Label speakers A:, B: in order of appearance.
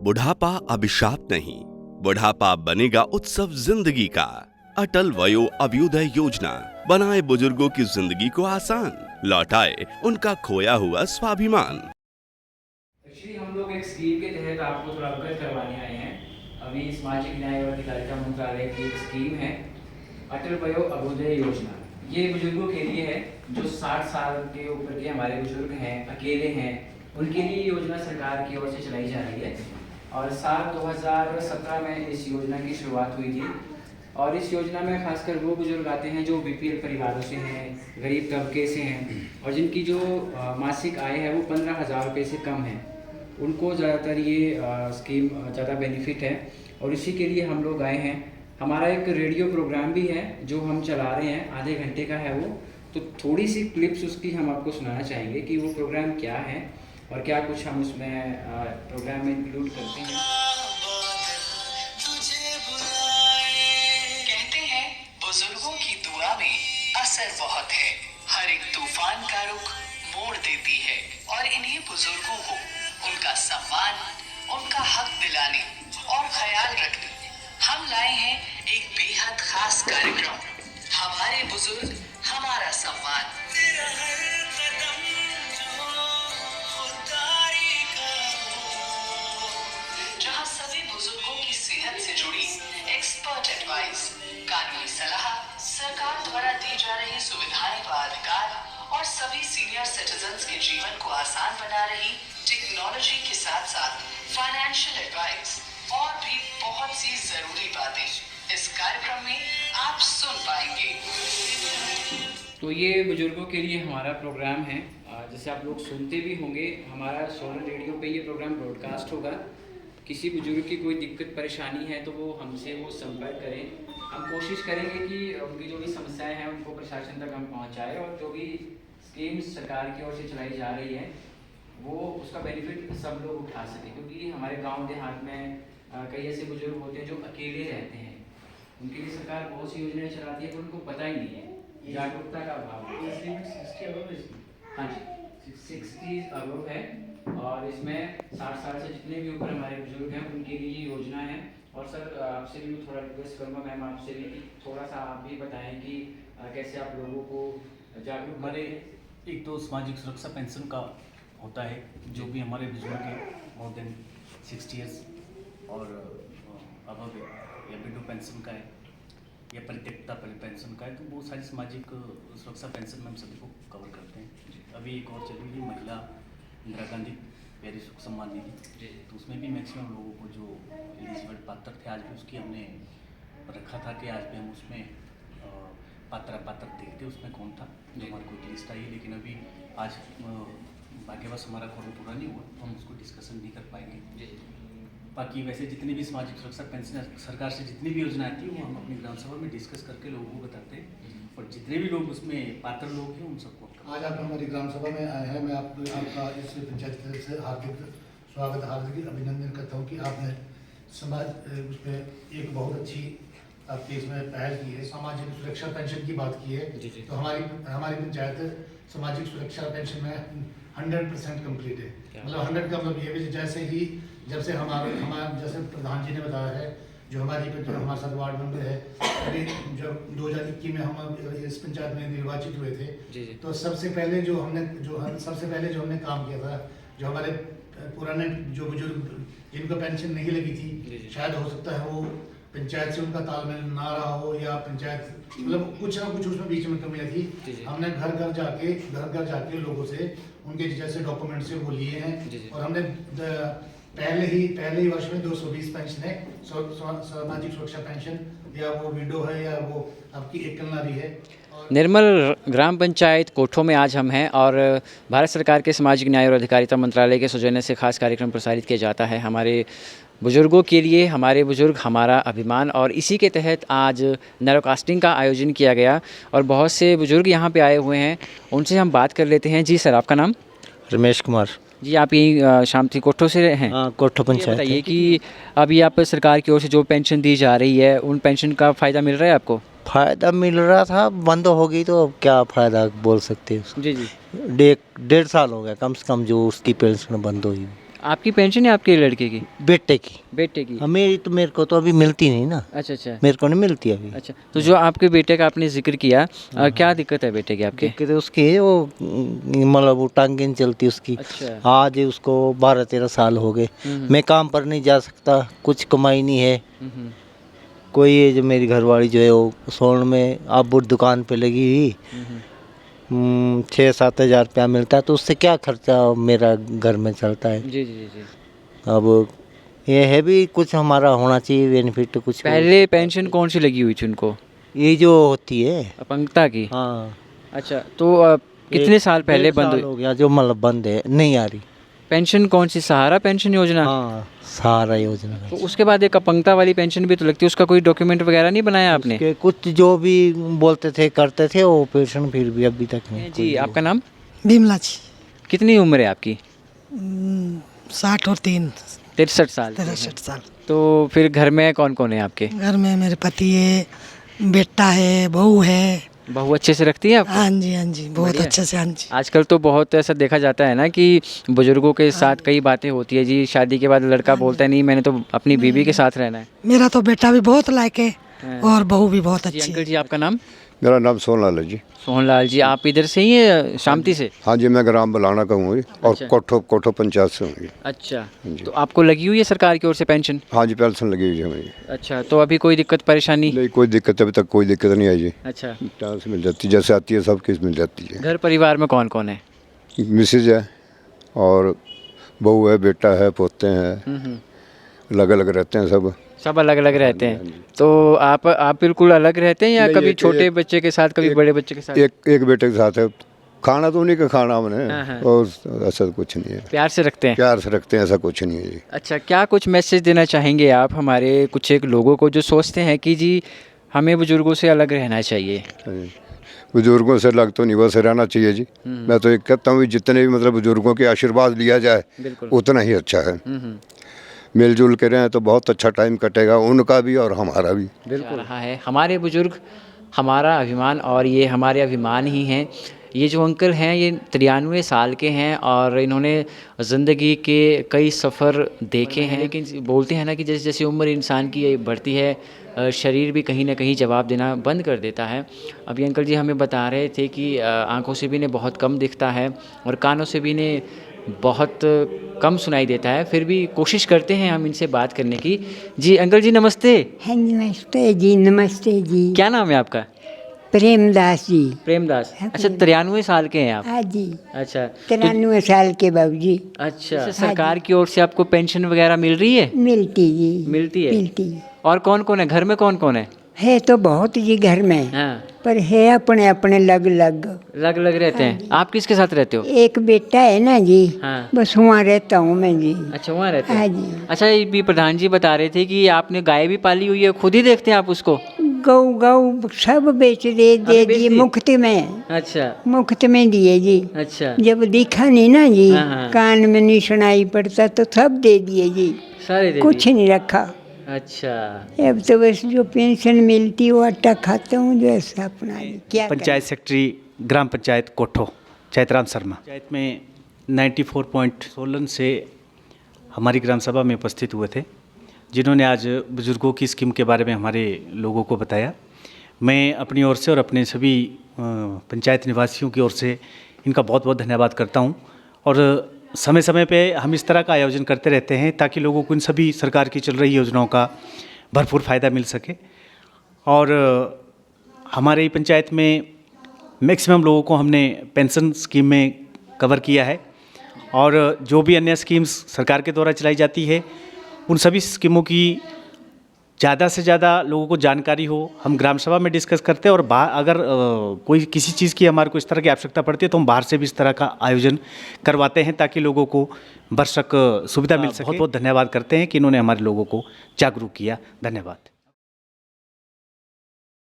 A: बुढ़ापा अभिशाप नहीं, बुढ़ापा बनेगा उत्सव जिंदगी का। अटल वयो अभ्युदय योजना बनाए बुजुर्गों की जिंदगी को आसान, लौटाए उनका खोया हुआ स्वाभिमान।
B: एक्चुअली हम लोग एक स्कीम के तहत आपको थोड़ा अवगत करवाने आए हैं। अभी सामाजिक न्याय और अधिकारिता मंत्रालय की एक स्कीम है अटल वयो अभ्युदय योजना। ये बुजुर्गों के लिए है जो 60 साल के ऊपर के हमारे बुजुर्ग हैं, अकेले हैं, उनके लिए योजना सरकार की ओर से चलाई जा रही है। और साल 2017 में इस योजना की शुरुआत हुई थी। और इस योजना में खासकर वो बुजुर्ग आते हैं जो बीपीएल परिवारों से हैं, गरीब तबके से हैं और जिनकी जो मासिक आय है वो 15,000 रुपये से कम है। उनको ज़्यादातर ये स्कीम ज़्यादा बेनिफिट है और इसी के लिए हम लोग आए हैं। हमारा एक रेडियो प्रोग्राम भी है जो हम चला रहे हैं, आधे घंटे का है वो। तो थोड़ी सी क्लिप्स उसकी हम आपको सुनाना चाहेंगे कि वो प्रोग्राम क्या है और क्या कुछ हम उसमें प्रोग्राम में इंक्लूड करते हैं।
C: कहते हैं बुजुर्गों की दुआ में असर बहुत है, हर एक तूफान का रुख मोड़ देती है और इन्हीं बुजुर्गों को उनका सम्मान, उनका हक दिलाने और ख्याल रखने हम लाए हैं एक बेहद खास कार्यक्रम, हमारे बुजुर्ग हमारा सम्मान। जहां सभी बुजुर्गों की सेहत से जुड़ी एक्सपर्ट एडवाइस, कानूनी सलाह, सरकार द्वारा दी जा रही सुविधाएं व अधिकार और सभी सीनियर सिटीजन्स के जीवन को आसान बना रही टेक्नोलॉजी के साथ साथ फाइनेंशियल एडवाइस और भी बहुत सी जरूरी बातें इस कार्यक्रम में आप सुन पाएंगे।
B: तो ये बुजुर्गों के लिए हमारा प्रोग्राम है। जैसे आप लोग सुनते भी होंगे, हमारा सोलर रेडियो पे ये प्रोग्राम ब्रॉडकास्ट होगा। किसी बुजुर्ग की कोई दिक्कत परेशानी है तो वो हमसे संपर्क करें। हम कोशिश करेंगे कि उनकी जो भी समस्याएं हैं उनको प्रशासन तक हम पहुंचाएं और जो भी स्कीम्स सरकार की ओर से चलाई जा रही है वो उसका बेनिफिट सब लोग उठा सकें। क्योंकि हमारे गांव देहात में कई ऐसे बुजुर्ग होते हैं जो अकेले रहते हैं, उनके लिए सरकार बहुत सी योजनाएं चलाती है पर उनको पता ही नहीं है, जागरूकता का अभाव है। हाँ जी, 60 अबव है और इसमें 60 साल से जितने भी ऊपर हमारे बुजुर्ग हैं उनके लिए ये योजना है। और सर आपसे भी मैं थोड़ा रिक्वेस्ट करूँगा, मैम आपसे भी कि थोड़ा सा आप भी बताएं कि कैसे आप लोगों को जागरूक।
D: हमारे एक तो सामाजिक सुरक्षा पेंशन का होता है, जो भी हमारे बुजुर्ग हैं मोर देन 60 ईयर्स और अबव या विडो पेंशन का है या परित्यक्ता पेंशन का है, तो वो सारी सामाजिक सुरक्षा पेंशन में हम सभी को कवर करते हैं। अभी एक और चली हुई महिला इंदिरा गांधी वेरी सुख सम्मान निधि, तो उसमें भी मैक्सिमम लोगों को जो एलिजिबल पात्र थे आज भी उसकी हमने रखा था कि आज भी हम उसमें पात्र देखते उसमें कौन था, जो हमारे को लिस्ट आई है। लेकिन अभी आज भाग्यवश हमारा कॉर्म पूरा नहीं हुआ तो हम उसको डिस्कशन नहीं कर पाएंगे। बाकी वैसे जितनी भी सामाजिक सुरक्षा पेंशन सरकार से जितनी भी योजना आती है वो हम अपनी ग्राम सभा में डिस्कस करके लोगों को बताते हैं और जितने भी लोग उसमें पात्र लोग हैं उन सबको।
E: आज आप हमारी ग्राम सभा में आए हैं। मैं आपका इस पंचायत से हार्दिक स्वागत, हार्दिक अभिनंदन करता हूँ कि आपने समाज उस पर एक बहुत अच्छी आपकी इसमें पहल की है, सामाजिक सुरक्षा पेंशन की बात की है। तो हमारी पंचायत सामाजिक सुरक्षा पेंशन में 100% कम्प्लीट है। मतलब 100 का मतलब ये भी जब से हमारा जैसे प्रधान जी ने बताया है, जो हमारे साथ वार्ड मेंबर है, अभी जब 2021 में हम इस पंचायत में निर्वाचित हुए थे तो सबसे पहले जो हमने काम किया था, जो हमारे पुराने जो बुजुर्ग जिनको पेंशन नहीं लगी थी, शायद हो सकता है वो पंचायत से उनका तालमेल ना रहा हो या पंचायत मतलब कुछ ना कुछ उसमें बीच में कमियां थी। हमने घर घर जाके लोगों से उनके जैसे डॉक्यूमेंट से वो लिए हैं और हमने पहले ही वर्ष में 220 पेंशन है, सामाजिक सुरक्षा पेंशन, या वो विडो है या वो आपकी एक नारी है।
B: निर्मल ग्राम पंचायत कोठो में आज हम हैं और भारत सरकार के सामाजिक न्याय और अधिकारिता मंत्रालय के सौजन्य से खास कार्यक्रम प्रसारित किया जाता है हमारे बुजुर्गों के लिए, हमारे बुजुर्ग हमारा अभिमान। और इसी के तहत आज नैरोकास्टिंग का आयोजन किया गया और बहुत से बुजुर्ग यहाँ पे आए हुए हैं, उनसे हम बात कर लेते हैं। जी सर, आपका नाम?
F: रमेश कुमार
B: जी, आप यही शामती कोठो से हैं?
F: हाँ, कोठो पंचायत।
B: बताइए कि अभी आप सरकार की ओर से जो पेंशन दी जा रही है उन पेंशन का फ़ायदा मिल रहा है आपको?
F: फ़ायदा मिल रहा था, बंद हो गई तो अब क्या फ़ायदा बोल सकते हैं उसको।
B: जी जी।
F: 1.5 साल हो गया कम से कम जो उसकी पेंशन बंद हुई।
B: आपकी पेंशन है आपके लड़के की?
F: बेटे की।
B: बेटे की?
F: मेरे को तो अभी मिलती नहीं ना,
B: अच्छा अच्छा
F: मेरे को नहीं मिलती अभी।
B: अच्छा। तो जो आपके बेटे का आपने जिक्र किया, क्या दिक्कत है बेटे की आपके?
F: दिक्कत उसकी है, वो मतलब वो टांगे नहीं चलती उसकी।
B: अच्छा।
F: आज उसको 12-13 साल हो गए। मैं काम पर नहीं जा सकता, कुछ कमाई नहीं है।
B: हम्म,
F: कोई ये जो मेरी घरवाली जो है वो सोन में आप बुट दुकान पे लगी हुई, 6-7 हज़ार रुपया मिलता है, तो उससे क्या खर्चा मेरा घर में चलता है।
B: जी जी जी जी।
F: अब ये है भी कुछ हमारा होना चाहिए बेनिफिट कुछ।
B: पहले पेंशन कौन सी लगी हुई थी उनको?
F: ये जो होती है,
B: अपंगता की?
F: हाँ।
B: अच्छा, तो कितने साल पहले
F: 1.5
B: बंद
F: साल
B: हुई
F: हो गया जो मतलब बंद है, नहीं आ रही।
B: पेंशन? कौन सी, सहारा पेंशन योजना?
F: हाँ, सहारा योजना।
B: तो उसके बाद एक अपंगता वाली पेंशन भी तो लगती है, उसका कोई डॉक्यूमेंट वगैरह नहीं बनाया आपने?
F: उसके कुछ जो भी बोलते थे करते थे, वो पेंशन फिर भी अभी तक नहीं।
B: जी, आपका नाम?
G: बिमला जी।
B: कितनी उम्र है आपकी?
G: 60 और 3,
B: 63 साल की है।
G: 63 साल।
B: तो फिर घर में कौन कौन है आपके?
G: घर में मेरे पति है, बेटा है, बहू है।
B: बहू अच्छे से रखती है आप?
G: हाँ जी, हाँ जी, बहुत
B: बढ़िया।
G: अच्छे से। हाँ जी।
B: आजकल तो बहुत ऐसा देखा जाता है ना कि बुजुर्गों के साथ कई बातें होती है जी, शादी के बाद लड़का बोलता है नहीं मैंने तो अपनी बीवी के साथ रहना है।
G: मेरा तो बेटा भी बहुत लायक है
B: हाँ।
G: और बहू भी बहुत
B: जी
G: अच्छी
B: अंकल
G: है।
B: जी, आपका नाम?
H: मेरा नाम सोनलाल है जी।
B: सोहनलाल जी, आप इधर से ही है, शामती से?
H: हाँ जी, मैं ग्राम बलाना का हूँ और
B: अच्छा।
H: कोठो पंचायत से हूँ जी।
B: अच्छा, तो आपको लगी हुई है सरकार की ओर से पेंशन?
H: हाँ जी, पेंशन लगी हुई है हमें।
B: अच्छा, तो अभी कोई दिक्कत परेशानी?
H: नहीं, कोई दिक्कत अभी तक कोई दिक्कत नहीं आई जी।
B: अच्छा,
H: टाइम से मिल जाती है, जैसे आती है सब किस मिल जाती है।
B: घर परिवार में कौन कौन है?
H: मिसेज है और बहू है, बेटा है, पोते हैं, अलग अलग रहते हैं सब।
B: सब अलग अलग रहते हैं? तो आप बिल्कुल अलग रहते हैं या
H: नहीं,
B: कभी
H: एक-
B: छोटे
H: एक-
B: बच्चे के साथ, कभी
H: एक-
B: बड़े बच्चे के साथ?
H: एक बेटे के साथ है, खाना तो उन्हीं का खाना
B: हाँ,
H: हमने,
B: हाँ।
H: और ऐसा कुछ नहीं है।
B: प्यार से रखते हैं?
H: प्यार से रखते हैं, ऐसा कुछ नहीं है जी।
B: अच्छा, क्या कुछ मैसेज देना चाहेंगे आप हमारे कुछ एक लोगों को जो सोचते हैं कि जी हमें बुजुर्गों से अलग रहना चाहिए?
H: हाँ जी। बुजुर्गों से लग तो नहीं, बस रहना चाहिए जी। मैं तो एक कहता हूँ जितने भी मतलब बुजुर्गों के आशीर्वाद लिया जाए
B: बिल्कुल।
H: उतना ही अच्छा है। मिलजुल के रहें तो बहुत अच्छा टाइम कटेगा, उनका भी और हमारा भी।
B: बिल्कुल रहा है, हमारे बुजुर्ग हमारा अभिमान और ये हमारे अभिमान ही हैं। ये जो अंकल हैं ये 93 साल के हैं और इन्होंने ज़िंदगी के कई सफ़र देखे हैं, लेकिन बोलते हैं ना कि जैसे जैसे उम्र इंसान की बढ़ती है शरीर भी कहीं ना कहीं जवाब देना बंद कर देता है। अभी अंकल जी हमें बता रहे थे कि आंखों से भी इन्हें बहुत कम दिखता है और कानों से भी इन्हें बहुत कम सुनाई देता है, फिर भी कोशिश करते हैं हम इनसे बात करने की। जी अंकल जी नमस्ते।
I: हाँ नमस्ते जी, नमस्ते जी।
B: क्या नाम है आपका?
I: प्रेमदास जी।
B: प्रेमदास। अच्छा, 93 साल के हैं आप?
I: हाँ जी,
B: अच्छा,
I: 93 साल के बाबू जी।
B: अच्छा, सरकार की ओर से आपको पेंशन वगैरह मिल रही है?
I: मिलती जी।
B: मिलती है?
I: मिलती
B: और कौन कौन है घर में, कौन कौन
I: है तो बहुत जी घर में,
B: हाँ,
I: पर है अपने अपने लग लग।
B: अलग अलग रहते हैं? आप किसके साथ रहते हो?
I: एक बेटा है ना जी,
B: हाँ।
I: बस वहाँ रहता हूँ मैं जी।
B: अच्छा, वहाँ रहते
I: हाँ
B: हैं?
I: जी।
B: अच्छा, ये भी प्रधान जी बता रहे थे कि आपने गाय भी पाली हुई है, खुद ही देखते हैं आप उसको?
I: गऊ गऊ सब बेच दे
B: बेच
I: जी,
B: दी?
I: मुफ्त में।
B: अच्छा
I: मुफ्त में दिए जी।
B: अच्छा,
I: जब दिखा नहीं ना जी,
B: हाँ, हाँ।
I: कान में नहीं सुनाई पड़ता तो सब दे दिए जी,
B: सारे दे
I: कुछ
B: दिए?
I: नहीं रखा।
B: अच्छा,
I: अब तो बस जो पेंशन मिलती है वो आटा खाता हूँ, जो ऐसा अपना क्या
D: पंचायत सेक्रेटरी ग्राम पंचायत कोठो चैतराम शर्मा। पंचायत में 94.16 से हमारी ग्राम सभा में उपस्थित हुए थे, जिन्होंने आज बुजुर्गों की स्कीम के बारे में हमारे लोगों को बताया। मैं अपनी ओर से और अपने सभी पंचायत निवासियों की ओर से इनका बहुत बहुत धन्यवाद करता हूँ। और समय समय पे हम इस तरह का आयोजन करते रहते हैं ताकि लोगों को इन सभी सरकार की चल रही योजनाओं का भरपूर फ़ायदा मिल सके। और हमारे पंचायत में मैक्सिमम लोगों को हमने पेंशन स्कीम में कवर किया है और जो भी अन्य स्कीम्स सरकार के द्वारा चलाई जाती है उन सभी स्कीमों की ज़्यादा से ज़्यादा लोगों को जानकारी हो, हम ग्राम सभा में डिस्कस करते हैं। और अगर कोई किसी चीज़ की हमारे को इस तरह की आवश्यकता पड़ती है तो हम बाहर से भी इस तरह का आयोजन करवाते हैं ताकि लोगों को भरसक सुविधा मिल सके। बहुत बहुत धन्यवाद करते हैं कि इन्होंने हमारे लोगों को जागरूक किया। धन्यवाद।